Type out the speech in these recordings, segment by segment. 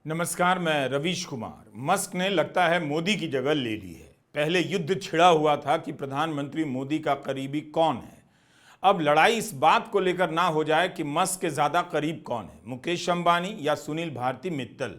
नमस्कार, मैं रवीश कुमार। मस्क ने लगता है मोदी की जगह ले ली है। पहले युद्ध छिड़ा हुआ था कि प्रधानमंत्री मोदी का करीबी कौन है। अब लड़ाई इस बात को लेकर ना हो जाए कि मस्क के ज्यादा करीब कौन है, मुकेश अंबानी या सुनील भारती मित्तल।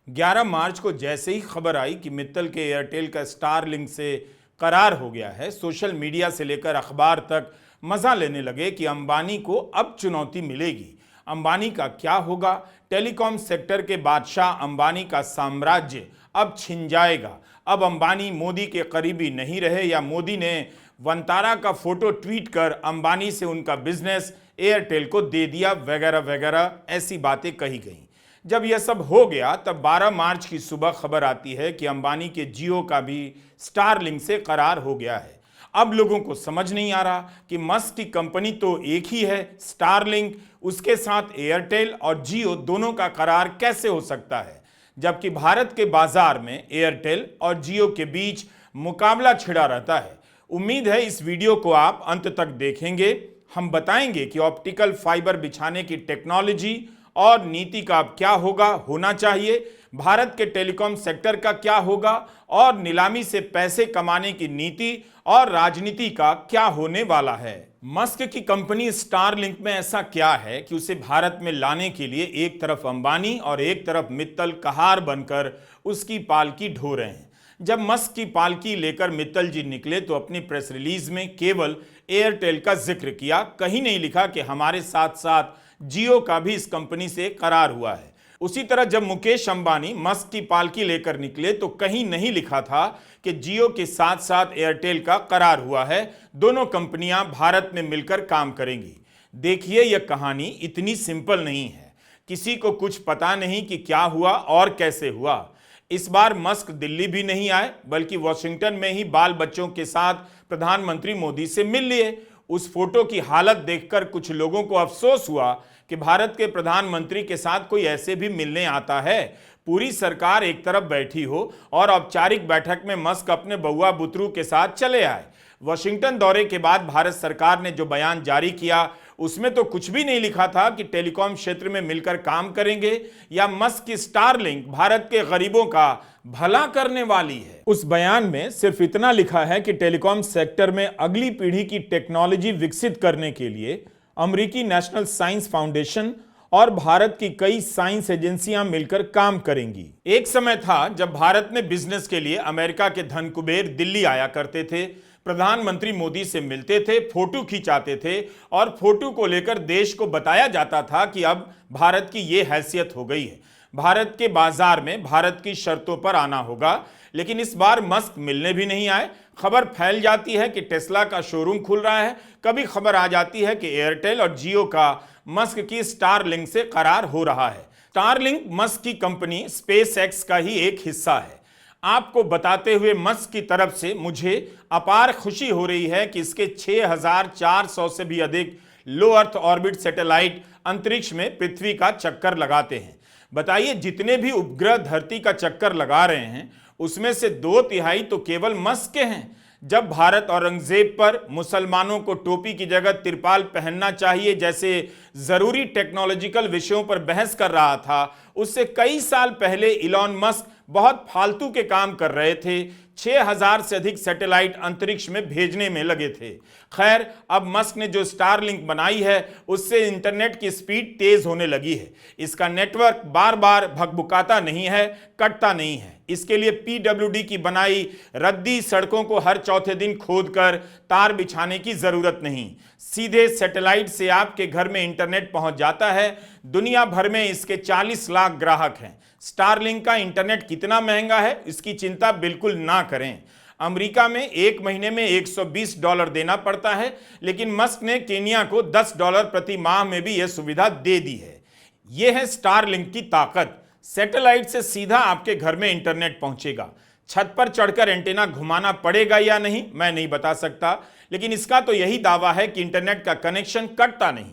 11 मार्च को जैसे ही खबर आई कि मित्तल के एयरटेल का स्टारलिंक से करार हो गया है, सोशल मीडिया से लेकर अखबार तक मजा लेने लगे कि अंबानी को अब चुनौती मिलेगी। अंबानी का क्या होगा? टेलीकॉम सेक्टर के बादशाह अंबानी का साम्राज्य अब छिन जाएगा। अब अंबानी मोदी के करीबी नहीं रहे या मोदी ने वंतारा का फोटो ट्वीट कर अंबानी से उनका बिजनेस एयरटेल को दे दिया, वगैरह वगैरह ऐसी बातें कही गई। जब यह सब हो गया तब 12 मार्च की सुबह खबर आती है कि अंबानी के जियो का भी स्टारलिंक से करार हो गया है। अब लोगों को समझ नहीं आ रहा कि मस्क की कंपनी तो एक ही है स्टारलिंक, उसके साथ एयरटेल और जियो दोनों का करार कैसे हो सकता है, जबकि भारत के बाजार में एयरटेल और जियो के बीच मुकाबला छिड़ा रहता है। उम्मीद है इस वीडियो को आप अंत तक देखेंगे। हम बताएंगे कि ऑप्टिकल फाइबर बिछाने की टेक्नोलॉजी और नीति का अब क्या होना चाहिए, भारत के टेलीकॉम सेक्टर का क्या होगा और नीलामी से पैसे कमाने की नीति और राजनीति का क्या होने वाला है। मस्क की कंपनी स्टारलिंक में ऐसा क्या है कि उसे भारत में लाने के लिए एक तरफ अंबानी और एक तरफ मित्तल कहार बनकर उसकी पालकी ढो रहे हैं। जब मस्क की पालकी लेकर मित्तल जी निकले तो अपनी प्रेस रिलीज में केवल एयरटेल का जिक्र किया, कहीं नहीं लिखा कि हमारे साथ साथ जियो का भी इस कंपनी से करार हुआ है। उसी तरह जब मुकेश अंबानी मस्क की पालकी लेकर निकले तो कहीं नहीं लिखा था कि जियो के साथ साथ एयरटेल का करार हुआ है, दोनों कंपनियां भारत में मिलकर काम करेंगी। देखिए, यह कहानी इतनी सिंपल नहीं है। किसी को कुछ पता नहीं कि क्या हुआ और कैसे हुआ। इस बार मस्क दिल्ली भी नहीं आए, बल्कि वॉशिंगटन में ही बाल बच्चों के साथ प्रधानमंत्री मोदी से मिल लिए। उस फोटो की हालत देखकर कुछ लोगों को अफसोस हुआ कि भारत के प्रधानमंत्री के साथ कोई ऐसे भी मिलने आता है। पूरी सरकार एक तरफ बैठी हो और औपचारिक बैठक में मस्क अपने बउआ बुतरू के साथ चले आए। वॉशिंगटन दौरे के बाद भारत सरकार ने जो बयान जारी किया उसमें तो कुछ भी नहीं लिखा था कि टेलीकॉम क्षेत्र में मिलकर काम करेंगे या मस्क की स्टारलिंक भारत के गरीबों का भला करने वाली है। उस बयान में सिर्फ इतना लिखा है कि टेलीकॉम सेक्टर में अगली पीढ़ी की टेक्नोलॉजी विकसित करने के लिए अमेरिकी नेशनल साइंस फाउंडेशन और भारत की कई साइंस एजेंसियां मिलकर काम करेंगी। एक समय था जब भारत में बिजनेस के लिए अमेरिका के धन कुबेर दिल्ली आया करते थे, प्रधानमंत्री मोदी से मिलते थे, फोटो खिंचाते थे और फोटो को लेकर देश को बताया जाता था कि अब भारत की ये हैसियत हो गई है, भारत के बाजार में भारत की शर्तों पर आना होगा। लेकिन इस बार मस्क मिलने भी नहीं आए। खबर फैल जाती है कि टेस्ला का शोरूम खुल रहा है, कभी खबर आ जाती है कि एयरटेल और जियो का मस्क की स्टारलिंक से करार हो रहा है। स्टारलिंक मस्क की कंपनी स्पेस एक्स का ही एक हिस्सा है। आपको बताते हुए मस्क की तरफ से मुझे अपार खुशी हो रही है कि इसके 6400 से भी अधिक लो अर्थ ऑर्बिट सैटेलाइट अंतरिक्ष में पृथ्वी का चक्कर लगाते हैं। बताइए, जितने भी उपग्रह धरती का चक्कर लगा रहे हैं उसमें से 2/3 तो केवल मस्क के हैं। जब भारत औरंगजेब पर मुसलमानों को टोपी की जगह तिरपाल पहनना चाहिए जैसे जरूरी टेक्नोलॉजिकल विषयों पर बहस कर रहा था, उससे कई साल पहले इलॉन मस्क बहुत फालतू के काम कर रहे थे। 6000 से अधिक सैटेलाइट अंतरिक्ष में भेजने में लगे थे। खैर, अब मस्क ने जो स्टारलिंक बनाई है उससे इंटरनेट की स्पीड तेज होने लगी है। इसका नेटवर्क बार बार भकभकाता नहीं है, कटता नहीं है। इसके लिए पीडब्ल्यूडी की बनाई रद्दी सड़कों को हर चौथे दिन खोदकर तार बिछाने की जरूरत नहीं, सीधे सैटेलाइट से आपके घर में इंटरनेट पहुंच जाता है। दुनिया भर में इसके 40 लाख ग्राहक हैं। स्टारलिंक का इंटरनेट कितना महंगा है इसकी चिंता बिल्कुल ना करें। अमेरिका में एक महीने में $120 देना पड़ता है, लेकिन मस्क ने केनिया को $10 प्रति माह में भी यह सुविधा दे दी है। यह है स्टारलिंक की ताकत। सैटेलाइट से सीधा आपके घर में इंटरनेट पहुंचेगा। छत पर चढ़कर एंटेना घुमाना पड़ेगा या नहीं मैं नहीं बता सकता, लेकिन इसका तो यही दावा है कि इंटरनेट का कनेक्शन कटता नहीं।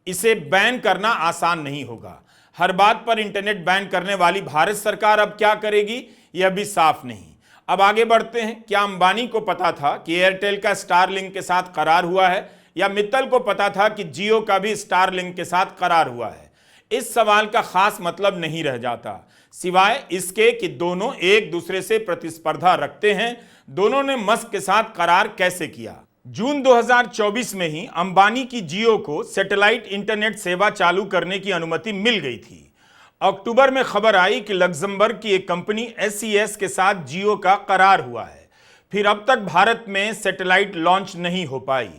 इसे बैन करना आसान नहीं होगा। हर बात पर इंटरनेट बैन करने वाली भारत सरकार अब क्या करेगी यह भी साफ नहीं। अब आगे बढ़ते हैं। क्या अंबानी को पता था कि एयरटेल का स्टारलिंक के साथ करार हुआ है, या मित्तल को पता था कि जियो का भी स्टारलिंक के साथ करार हुआ है? इस सवाल का खास मतलब नहीं रह जाता। सिवाय इसके कि दोनों एक दूसरे से प्रतिस्पर्धा रखते हैं, दोनों ने मस्क के साथ करार कैसे किया। जून 2024 में ही अंबानी की जियो को सैटेलाइट इंटरनेट सेवा चालू करने की अनुमति मिल गई थी। अक्टूबर में खबर आई कि लग्जमबर्ग की एक कंपनी SES के साथ जियो का करार हुआ है। फिर अब तक भारत में सैटेलाइट लॉन्च नहीं हो पाई।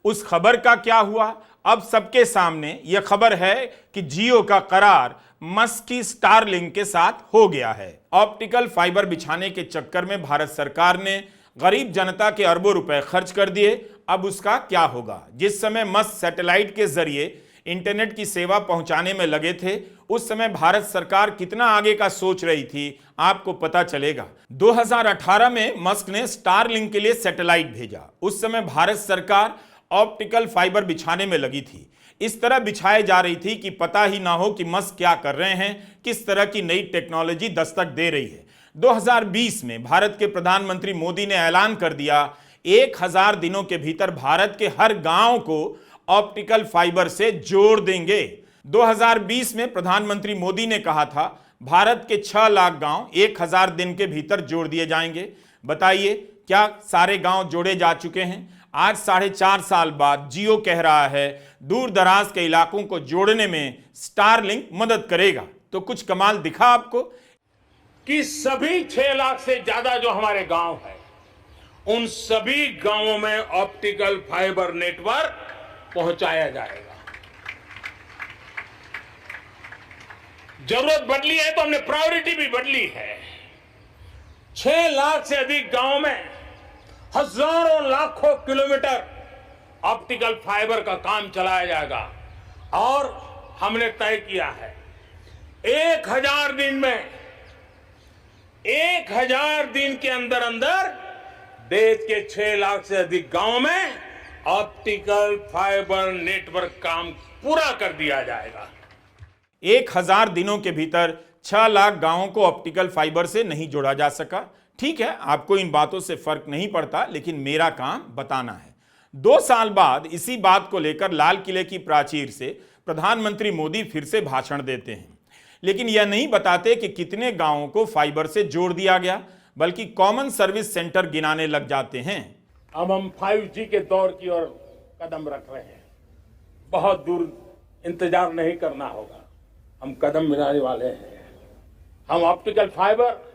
उस खबर का क्या हुआ? अब सबके सामने यह खबर है कि जियो का करार मस्क की स्टारलिंक के साथ हो गया है। ऑप्टिकल फाइबर बिछाने के चक्कर में भारत सरकार ने गरीब जनता के अरबों रुपए खर्च कर दिए। अब उसका क्या होगा? जिस समय मस्क सैटेलाइट के जरिए इंटरनेट की सेवा पहुंचाने में लगे थे, उस समय भारत सरकार कितना आगे का सोच रही थी, आपको पता चलेगा। 2018 में मस्क ने स्टारलिंक के लिए सैटेलाइट भेजा। उस समय भारत सरकार ऑप्टिकल फाइबर बिछाने में लगी थी। इस तरह बिछाए जा रही थी कि पता ही ना हो कि मस्क क्या कर रहे हैं, किस तरह की नई टेक्नोलॉजी दस्तक दे रही है। 2020 में भारत के प्रधानमंत्री मोदी ने ऐलान कर दिया 1000 दिनों के भीतर भारत के हर गांव को ऑप्टिकल फाइबर से जोड़ देंगे। 2020 में प्रधानमंत्री मोदी ने कहा था भारत के 6 लाख गांव 1000 दिन के भीतर जोड़ दिए जाएंगे। बताइए, क्या सारे गांव जोड़े जा चुके हैं? आज 4.5 साल बाद जियो कह रहा है दूर दराज के इलाकों को जोड़ने में स्टारलिंक मदद करेगा। तो कुछ कमाल दिखा आपको कि सभी 6 लाख से ज्यादा जो हमारे गांव है, उन सभी गांवों में ऑप्टिकल फाइबर नेटवर्क पहुंचाया जाएगा। जरूरत बदली है तो हमने प्रायोरिटी भी बदली है। 6 लाख से अधिक गांव में हजारों लाखों किलोमीटर ऑप्टिकल फाइबर का काम चलाया जाएगा और हमने तय किया है 1000 दिन में 1000 दिन के अंदर अंदर देश के 6 लाख से अधिक गांव में ऑप्टिकल फाइबर नेटवर्क काम पूरा कर दिया जाएगा। 1000 दिनों के भीतर 6 लाख गांवों को ऑप्टिकल फाइबर से नहीं जोड़ा जा सका। ठीक है, आपको इन बातों से फर्क नहीं पड़ता, लेकिन मेरा काम बताना है। 2 साल बाद इसी बात को लेकर लाल किले की प्राचीर से प्रधानमंत्री मोदी फिर से भाषण देते हैं, लेकिन यह नहीं बताते कि कितने गांवों को फाइबर से जोड़ दिया गया, बल्कि कॉमन सर्विस सेंटर गिनाने लग जाते हैं। अब हम 5G के दौर की ओर कदम रख रहे हैं। बहुत दूर इंतजार नहीं करना होगा, हम कदम मिलाने वाले हैं। हम ऑप्टिकल फाइबर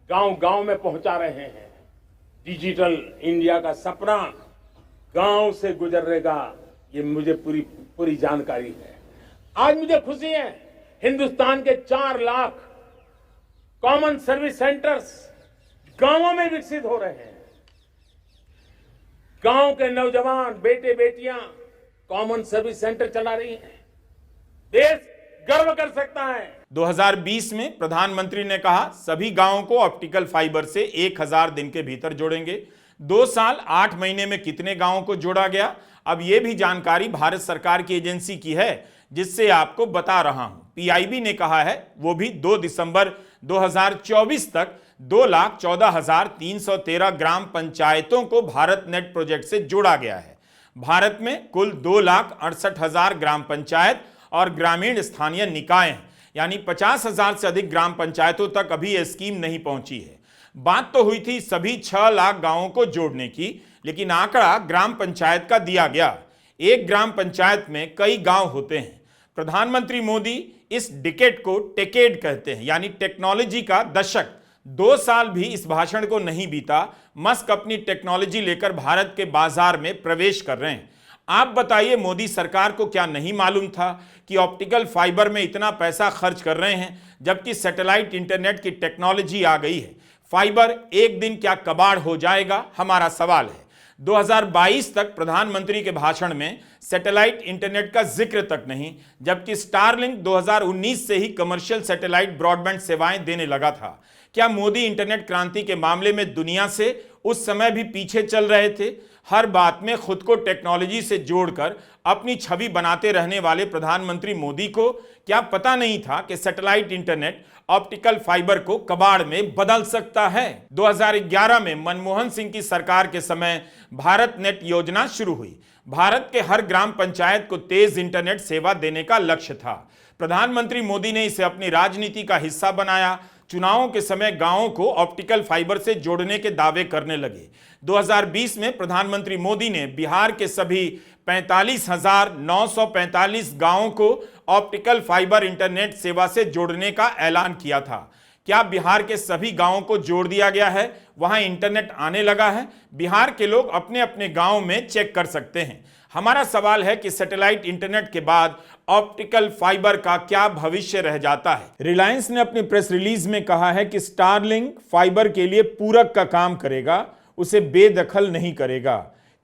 गांव गांव में पहुंचा रहे हैं। डिजिटल इंडिया का सपना गांव से गुजरेगा, ये मुझे पूरी जानकारी है। आज मुझे खुशी है, हिंदुस्तान के 4 लाख कॉमन सर्विस सेंटर्स गांवों में विकसित हो रहे हैं। गांव के नौजवान बेटे बेटियां कॉमन सर्विस सेंटर चला रही हैं। देश गर्व कर सकता है। 2020 में प्रधानमंत्री ने कहा सभी गांवों को ऑप्टिकल फाइबर से 1000 दिन के भीतर जोड़ेंगे। 2 साल 8 महीने में कितने गांवों को जोड़ा गया? अब यह भी जानकारी भारत सरकार की एजेंसी की है, जिससे आपको बता रहा हूं। PIB ने कहा है, वो भी 2 दिसंबर 2024 तक 2,14,313 ग्राम पंचायतों को भारत नेट प्रोजेक्ट से जोड़ा गया है। भारत में कुल 2,68,000 ग्राम पंचायत और ग्रामीण स्थानीय निकाय हैं, यानी 50,000 से अधिक ग्राम पंचायतों तक अभी यह स्कीम नहीं पहुंची है। बात तो हुई थी सभी 6 लाख गांवों को जोड़ने की, लेकिन आंकड़ा ग्राम पंचायत का दिया गया। एक ग्राम पंचायत में कई गांव होते हैं। प्रधानमंत्री मोदी इस डिकेड को टेकेड कहते हैं, यानी टेक्नोलॉजी का दशक। 2 साल भी इस भाषण को नहीं बीता, मस्क अपनी टेक्नोलॉजी लेकर भारत के बाजार में प्रवेश कर रहे हैं। आप बताइए, मोदी सरकार को क्या नहीं मालूम था कि ऑप्टिकल फाइबर में इतना पैसा खर्च कर रहे हैं, जबकि सैटेलाइट इंटरनेट की टेक्नोलॉजी आ गई है। फाइबर एक दिन क्या कबाड़ हो जाएगा, हमारा सवाल है। 2022 तक प्रधानमंत्री के भाषण में सैटेलाइट इंटरनेट का जिक्र तक नहीं, जबकि स्टारलिंक 2019 से ही कमर्शियल सैटेलाइट ब्रॉडबैंड सेवाएं देने लगा था। क्या मोदी इंटरनेट क्रांति के मामले में दुनिया से उस समय भी पीछे चल रहे थे? हर बात में खुद को टेक्नोलॉजी से जोड़कर अपनी छवि बनाते रहने वाले प्रधानमंत्री मोदी को क्या पता नहीं था कि सैटेलाइट इंटरनेट ऑप्टिकल फाइबर को कबाड़ में बदल सकता है? 2011 में मनमोहन सिंह की सरकार के समय भारत नेट योजना शुरू हुई। भारत के हर ग्राम पंचायत को तेज इंटरनेट सेवा देने का लक्ष्य था। प्रधानमंत्री मोदी ने इसे अपनी राजनीति का हिस्सा बनाया। चुनावों के समय गांवों को ऑप्टिकल फाइबर से जोड़ने के दावे करने लगे। 2020 में प्रधानमंत्री मोदी ने बिहार के सभी 45,945 गांवों को ऑप्टिकल फाइबर इंटरनेट सेवा से जोड़ने का ऐलान किया था। क्या बिहार के सभी गांवों को जोड़ दिया गया है? वहां इंटरनेट आने लगा है? बिहार के लोग अपने अपने गांव में चेक कर सकते हैं। हमारा सवाल है कि सैटेलाइट इंटरनेट के बाद ऑप्टिकल फाइबर का क्या भविष्य रह जाता है। रिलायंस ने अपनी प्रेस रिलीज में कहा है कि स्टारलिंक फाइबर के लिए पूरक का काम करेगा, उसे बेदखल नहीं करेगा।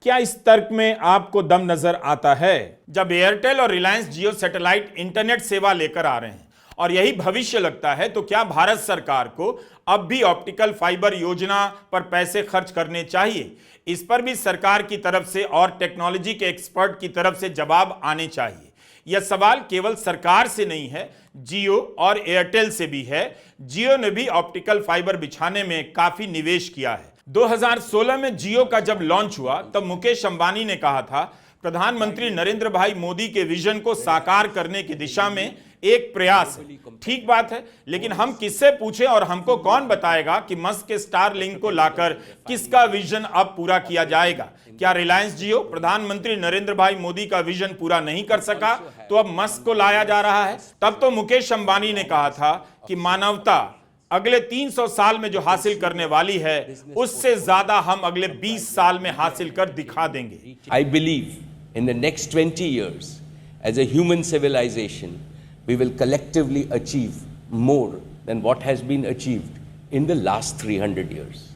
क्या इस तर्क में आपको दम नजर आता है? जब एयरटेल और रिलायंस जियो सैटेलाइट इंटरनेट सेवा लेकर आ रहे हैं और यही भविष्य लगता है, तो क्या भारत सरकार को अब भी ऑप्टिकल फाइबर योजना पर पैसे खर्च करने चाहिए? इस पर भी सरकार की तरफ से और टेक्नोलॉजी के एक्सपर्ट की तरफ से जवाब आने चाहिए। यह सवाल केवल सरकार से नहीं है, जियो और एयरटेल से भी है। जियो ने भी ऑप्टिकल फाइबर बिछाने में काफी निवेश किया है। 2016 में जियो का जब लॉन्च हुआ तब मुकेश अंबानी ने कहा था, प्रधानमंत्री नरेंद्र भाई मोदी के विजन को साकार करने की दिशा में एक प्रयास है। ठीक बात है, लेकिन हम किससे पूछें और हमको कौन बताएगा कि मस्क के स्टारलिंक को लाकर किसका विजन अब पूरा किया जाएगा? क्या रिलायंस जियो प्रधानमंत्री नरेंद्र भाई मोदी का विजन पूरा नहीं कर सका तो अब मस्क को लाया जा रहा है? तब तो मुकेश अंबानी ने कहा था कि मानवता अगले 300 साल में जो हासिल करने वाली है उससे ज्यादा हम अगले 20 साल में हासिल कर दिखा देंगे। I believe in the next 20 years, as a human civilization, we will collectively achieve more than what has been achieved in the last 300 years.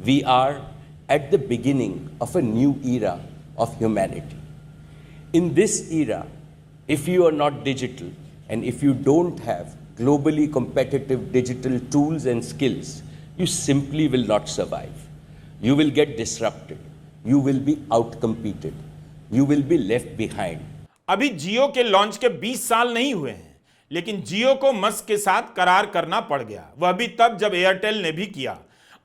We are at the beginning of a new era of humanity. In this era, if you are not digital and if you don't have globally competitive digital tools and skills, you simply will not survive. You will get disrupted. You will be outcompeted. You will be left behind. अभी जियो के launch के 20 साल नहीं हुए हैं, लेकिन जियो को Musk के साथ करार करना पड़ गया। वह भी तब जब एयरटेल ने भी किया।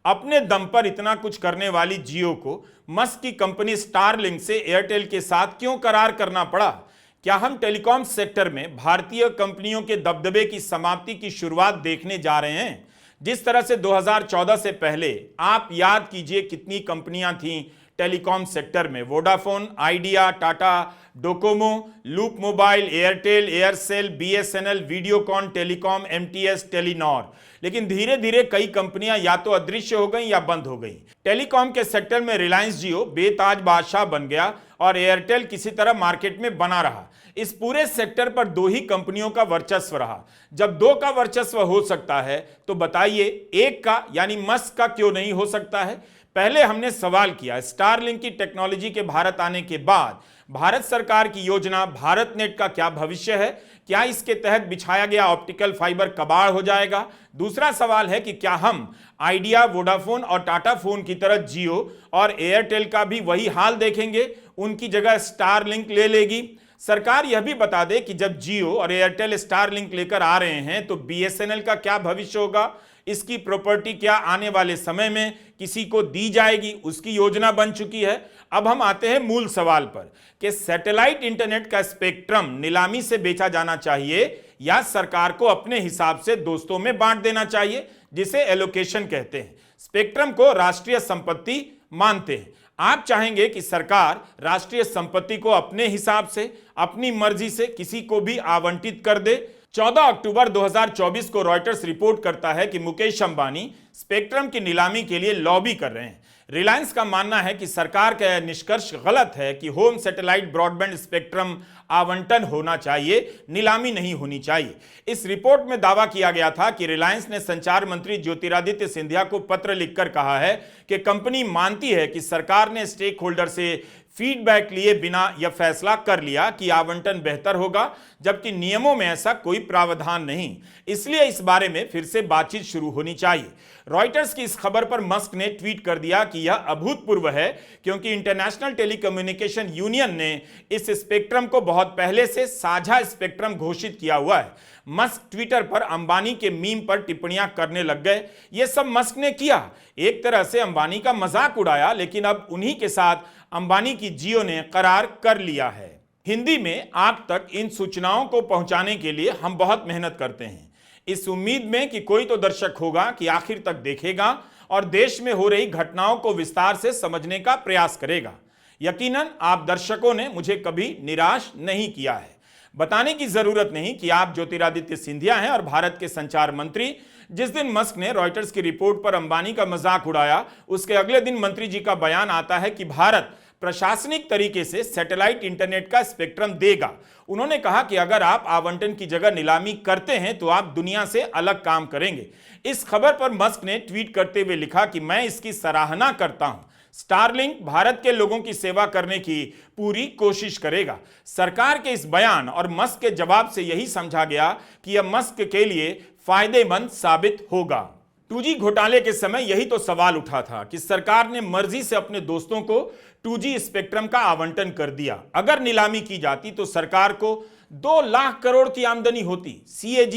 अपने दम पर इतना कुछ करने वाली जियो को मस्क की कंपनी स्टारलिंक से एयरटेल के साथ क्यों करार करना पड़ा? क्या हम टेलीकॉम सेक्टर में भारतीय कंपनियों के दबदबे की समाप्ति की शुरुआत देखने जा रहे हैं? जिस तरह से 2014 से पहले आप याद कीजिए कितनी कंपनियां थीं टेलीकॉम सेक्टर में। Vodafone, idea, Tata Docomo, loop mobile, Airtel, Aircel, BSNL, Videocon telecom, MTS, Telenor. लेकिन धीरे धीरे कई कंपनियां या तो अदृश्य हो गई या बंद हो गई। टेलीकॉम के सेक्टर में रिलायंस जियो बेताज बादशाह बन गया और एयरटेल किसी तरह मार्केट में बना रहा। इस पूरे सेक्टर पर दो ही कंपनियों का वर्चस्व रहा। जब दो का वर्चस्व हो सकता है तो बताइए एक का यानी मस्क का क्यों नहीं हो सकता है? पहले हमने सवाल किया, स्टारलिंक की टेक्नोलॉजी के भारत आने के बाद भारत सरकार की योजना भारत नेट का क्या भविष्य है? क्या इसके तहत बिछाया गया ऑप्टिकल फाइबर कबाड़ हो जाएगा? दूसरा सवाल है कि क्या हम आइडिया, वोडाफोन और टाटा फोन की तरह जियो और एयरटेल का भी वही हाल देखेंगे? उनकी जगह स्टारलिंक ले लेगी? सरकार यह भी बता दे कि जब जियो और एयरटेल स्टारलिंक लेकर आ रहे हैं तो बीएसएनएल का क्या भविष्य होगा? इसकी प्रॉपर्टी क्या आने वाले समय में किसी को दी जाएगी? उसकी योजना बन चुकी है। अब हम आते हैं मूल सवाल पर कि सैटेलाइट इंटरनेट का स्पेक्ट्रम नीलामी से बेचा जाना चाहिए या सरकार को अपने हिसाब से दोस्तों में बांट देना चाहिए, जिसे एलोकेशन कहते हैं। स्पेक्ट्रम को राष्ट्रीय संपत्ति मानते हैं। आप चाहेंगे कि सरकार राष्ट्रीय संपत्ति को अपने हिसाब से, अपनी मर्जी से किसी को भी आवंटित कर दे। 14 अक्टूबर 2024 को रॉयटर्स रिपोर्ट करता है कि मुकेश अंबानी स्पेक्ट्रम की नीलामी के लिए लॉबी कर रहे हैं। रिलायंस का मानना है कि सरकार का यह निष्कर्ष गलत है कि होम सैटेलाइट ब्रॉडबैंड स्पेक्ट्रम आवंटन होना चाहिए, नीलामी नहीं होनी चाहिए। इस रिपोर्ट में दावा किया गया था कि रिलायंस ने संचार मंत्री ज्योतिरादित्य सिंधिया को पत्र लिखकर कहा है कि कंपनी मानती है कि सरकार ने स्टेक होल्डर से फीडबैक लिए बिना यह फैसला कर लिया कि आवंटन बेहतर होगा, जबकि नियमों में ऐसा कोई प्रावधान नहीं। इसलिए इस बारे में फिर से बातचीत शुरू होनी चाहिए। रॉयटर्स की इस खबर पर मस्क ने ट्वीट कर दिया कि यह अभूतपूर्व है क्योंकि इंटरनेशनल टेलीकम्युनिकेशन यूनियन ने इस स्पेक्ट्रम को बहुत पहले से साझा स्पेक्ट्रम घोषित किया हुआ है। मस्क ट्विटर पर अंबानी के मीम पर टिप्पणियां करने लग गए। यह सब मस्क ने किया, एक तरह से अंबानी का मजाक उड़ाया, लेकिन अब उन्हीं के साथ अंबानी की जियो ने करार कर लिया है। हिंदी में आप तक इन सूचनाओं को पहुंचाने के लिए हम बहुत मेहनत करते हैं, इस उम्मीद में कि कोई तो दर्शक होगा कि आखिर तक देखेगा और देश में हो रही घटनाओं को विस्तार से समझने का प्रयास करेगा। यकीनन आप दर्शकों ने मुझे कभी निराश नहीं किया है। बताने की जरूरत नहीं कि आप ज्योतिरादित्य सिंधिया हैं और भारत के संचार मंत्री। जिस दिन मस्क ने रॉयटर्स की रिपोर्ट पर अंबानी का मजाक उड़ाया, उसके अगले दिन मंत्री जी का बयान आता है कि भारत प्रशासनिक तरीके से सैटेलाइट इंटरनेट का स्पेक्ट्रम देगा। उन्होंने कहा कि अगर आप आवंटन की जगह नीलामी करते हैं तो आप दुनिया से अलग काम करेंगे। इस खबर पर मस्क ने ट्वीट करते हुए लिखा कि मैं इसकी सराहना करता हूं। स्टारलिंक भारत के लोगों की सेवा करने की पूरी कोशिश करेगा। सरकार के इस बयान और मस्क के जवाब से यही समझा गया कि यह मस्क के लिए फायदेमंद साबित होगा। 2G घोटाले के समय यही तो सवाल उठा था कि सरकार ने मर्जी से अपने दोस्तों को 2G स्पेक्ट्रम का आवंटन कर दिया। अगर नीलामी की जाती तो सरकार को 2 लाख करोड़ की आमदनी होती। CAG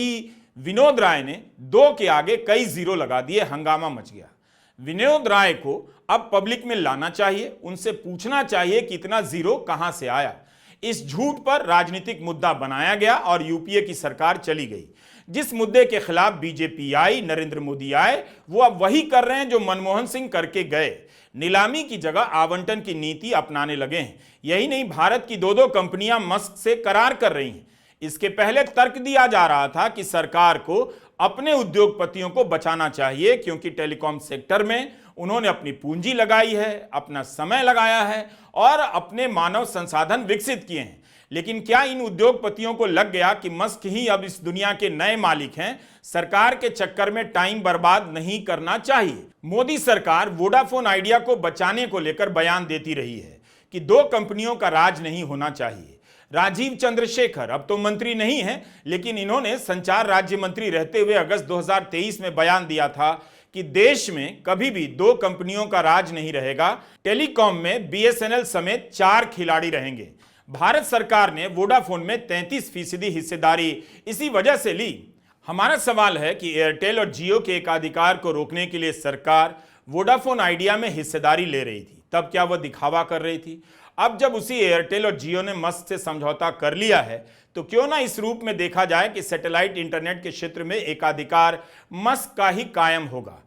विनोद राय ने 2 के आगे कई जीरो लगा दिए, हंगामा मच गया। विनोद राय को अब पब्लिक में लाना चाहिए, उनसे पूछना चाहिए कि इतना जीरो कहां से आया। इस झूठ पर राजनीतिक मुद्दा बनाया गया और यूपीए की सरकार चली गई। जिस मुद्दे के खिलाफ बीजेपी आई, नरेंद्र मोदी आए, वो अब वही कर रहे हैं जो मनमोहन सिंह करके गए। नीलामी की जगह आवंटन की नीति अपनाने लगे हैं। यही नहीं, भारत की 2 कंपनियां मस्क से करार कर रही हैं। इसके पहले तर्क दिया जा रहा था कि सरकार को अपने उद्योगपतियों को बचाना चाहिए, क्योंकि टेलीकॉम सेक्टर में उन्होंने अपनी पूंजी लगाई है, अपना समय लगाया है और अपने मानव संसाधन विकसित किए हैं। लेकिन क्या इन उद्योगपतियों को लग गया कि मस्क ही अब इस दुनिया के नए मालिक हैं? सरकार के चक्कर में टाइम बर्बाद नहीं करना चाहिए। मोदी सरकार वोडाफोन आइडिया को बचाने को लेकर बयान देती रही है कि 2 कंपनियों का राज नहीं होना चाहिए। राजीव चंद्रशेखर अब तो मंत्री नहीं है, लेकिन इन्होंने संचार राज्य मंत्री रहते हुए अगस्त 2023 में बयान दिया था कि देश में कभी भी 2 कंपनियों का राज नहीं रहेगा। टेलीकॉम में BSNL समेत 4 खिलाड़ी रहेंगे। भारत सरकार ने वोडाफोन में 33% हिस्सेदारी इसी वजह से ली। हमारा सवाल है कि एयरटेल और जियो के एकाधिकार को रोकने के लिए सरकार वोडाफोन आइडिया में हिस्सेदारी ले रही थी, तब क्या वह दिखावा कर रही थी? अब जब उसी एयरटेल और जियो ने मस्क से समझौता कर लिया है, तो क्यों ना इस रूप में देखा जाए कि सैटेलाइट इंटरनेट के क्षेत्र में एकाधिकार मस्क का ही कायम होगा।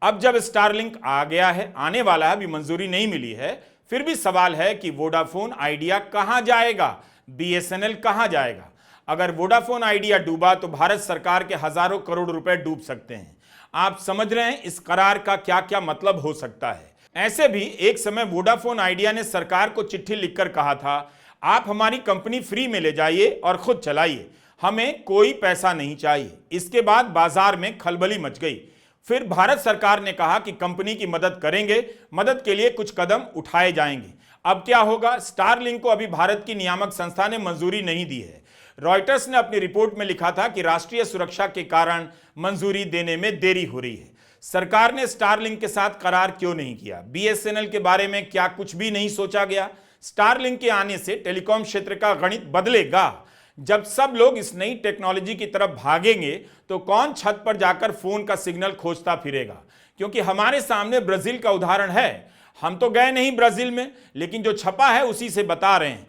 अब जब स्टारलिंक आ गया है, आने वाला है, अभी मंजूरी नहीं मिली है, फिर भी सवाल है कि वोडाफोन आइडिया कहां जाएगा, BSNL कहां जाएगा? अगर वोडाफोन आइडिया डूबा तो भारत सरकार के हजारों करोड़ रुपए डूब सकते हैं। आप समझ रहे हैं इस करार का क्या क्या मतलब हो सकता है। ऐसे भी एक समय वोडाफोन आइडिया ने सरकार को चिट्ठी लिखकर कहा था, आप हमारी कंपनी फ्री में ले जाइए और खुद चलाइए, हमें कोई पैसा नहीं चाहिए। इसके बाद बाजार में खलबली मच गई। फिर भारत सरकार ने कहा कि कंपनी की मदद करेंगे, मदद के लिए कुछ कदम उठाए जाएंगे। अब क्या होगा? स्टारलिंक को अभी भारत की नियामक संस्था ने मंजूरी नहीं दी है। रॉयटर्स ने अपनी रिपोर्ट में लिखा था कि राष्ट्रीय सुरक्षा के कारण मंजूरी देने में देरी हो रही है। सरकार ने स्टारलिंक के साथ करार क्यों नहीं किया? BSNL के बारे में क्या कुछ भी नहीं सोचा गया? स्टारलिंक के आने से टेलीकॉम क्षेत्र का गणित बदलेगा। जब सब लोग इस नई टेक्नोलॉजी की तरफ भागेंगे तो कौन छत पर जाकर फोन का सिग्नल खोजता फिरेगा? क्योंकि हमारे सामने ब्राजील का उदाहरण है। हम तो गए नहीं ब्राजील में, लेकिन जो छपा है उसी से बता रहे हैं।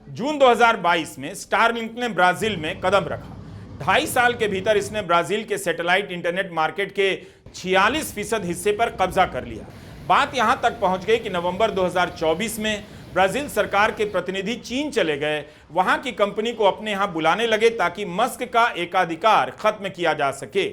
जून 2022 में स्टारलिंक ने ब्राजील में कदम रखा। 2.5 साल के भीतर इसने ब्राजील के सैटेलाइट इंटरनेट मार्केट के 46% हिस्से पर कब्जा कर लिया। बात यहां तक पहुंच गई कि नवंबर 2024 में ब्राजील सरकार के प्रतिनिधि चीन चले गए, वहां की कंपनी को अपने यहां बुलाने लगे ताकि मस्क का एकाधिकार खत्म किया जा सके।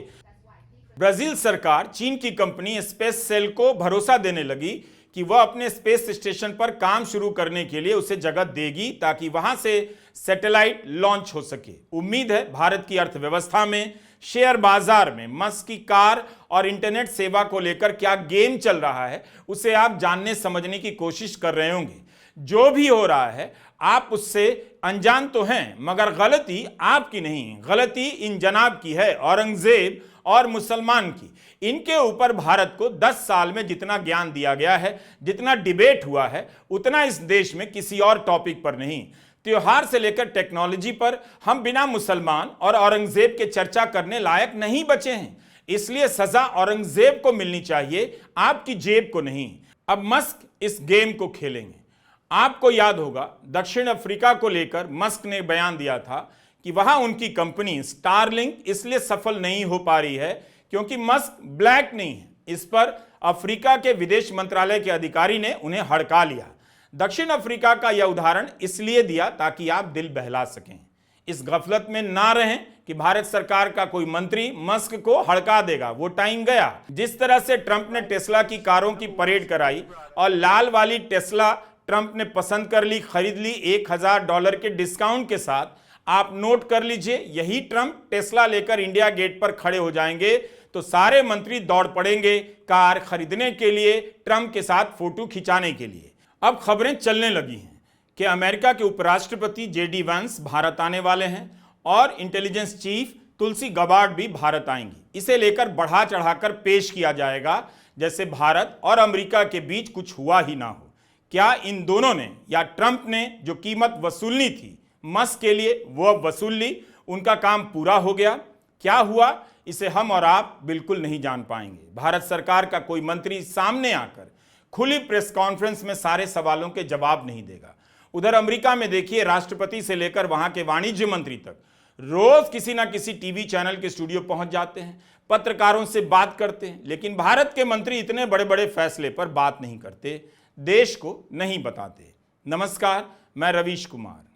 ब्राजील सरकार चीन की कंपनी स्पेस सेल को भरोसा देने लगी कि वह अपने स्पेस स्टेशन पर काम शुरू करने के लिए उसे जगह देगी ताकि वहां से सैटेलाइट लॉन्च हो सके। उम्मीद है भारत की अर्थव्यवस्था में, शेयर बाजार में मस्क की कार और इंटरनेट सेवा को लेकर क्या गेम चल रहा है, उसे आप जानने समझने की कोशिश कर रहे होंगे। जो भी हो रहा है आप उससे अनजान तो हैं, मगर गलती आपकी नहीं, गलती इन जनाब की है, औरंगजेब और मुसलमान की। इनके ऊपर भारत को 10 साल में जितना ज्ञान दिया गया है, जितना डिबेट हुआ है, उतना इस देश में किसी और टॉपिक पर नहीं। त्योहार से लेकर टेक्नोलॉजी पर हम बिना मुसलमान और औरंगजेब के चर्चा करने लायक नहीं बचे हैं। इसलिए सजा औरंगजेब को मिलनी चाहिए, आपकी जेब को नहीं। अब मस्क इस गेम को खेलेंगे। आपको याद होगा दक्षिण अफ्रीका को लेकर मस्क ने बयान दिया था कि वहां उनकी कंपनी स्टारलिंक इसलिए सफल नहीं हो पा रही है क्योंकि मस्क ब्लैक नहीं है। इस पर अफ्रीका के विदेश मंत्रालय के अधिकारी ने उन्हें हड़का लिया। दक्षिण अफ्रीका का यह उदाहरण इसलिए दिया ताकि आप दिल बहला सकें। इस गफलत में ना रहें कि भारत सरकार का कोई मंत्री मस्क को हड़का देगा, वो टाइम गया। जिस तरह से ट्रंप ने टेस्ला की कारों की परेड कराई और लाल वाली टेस्ला ट्रंप ने पसंद कर ली, खरीद ली $1000 के डिस्काउंट के साथ। आप नोट कर लीजिए, यही ट्रंप टेस्ला लेकर इंडिया गेट पर खड़े हो जाएंगे तो सारे मंत्री दौड़ पड़ेंगे कार खरीदने के लिए, ट्रंप के साथ फोटो खिंचाने के लिए। अब खबरें चलने लगी हैं कि अमेरिका के उपराष्ट्रपति JD वैंस भारत आने वाले हैं और इंटेलिजेंस चीफ तुलसी गबार्ड भी भारत आएंगी। इसे लेकर बढ़ा चढ़ाकर पेश किया जाएगा जैसे भारत और अमेरिका के बीच कुछ हुआ ही ना हो। क्या इन दोनों ने या ट्रंप ने जो कीमत वसूलनी थी मस्क के लिए वो अब वसूल ली? उनका काम पूरा हो गया? क्या हुआ इसे हम और आप बिल्कुल नहीं जान पाएंगे। भारत सरकार का कोई मंत्री सामने आकर खुली प्रेस कॉन्फ्रेंस में सारे सवालों के जवाब नहीं देगा। उधर अमेरिका में देखिए, राष्ट्रपति से लेकर वहां के वाणिज्य मंत्री तक रोज किसी ना किसी टीवी चैनल के स्टूडियो पहुंच जाते हैं, पत्रकारों से बात करते हैं, लेकिन भारत के मंत्री इतने बड़े बड़े फैसले पर बात नहीं करते, देश को नहीं बताते। नमस्कार, मैं रवीश कुमार।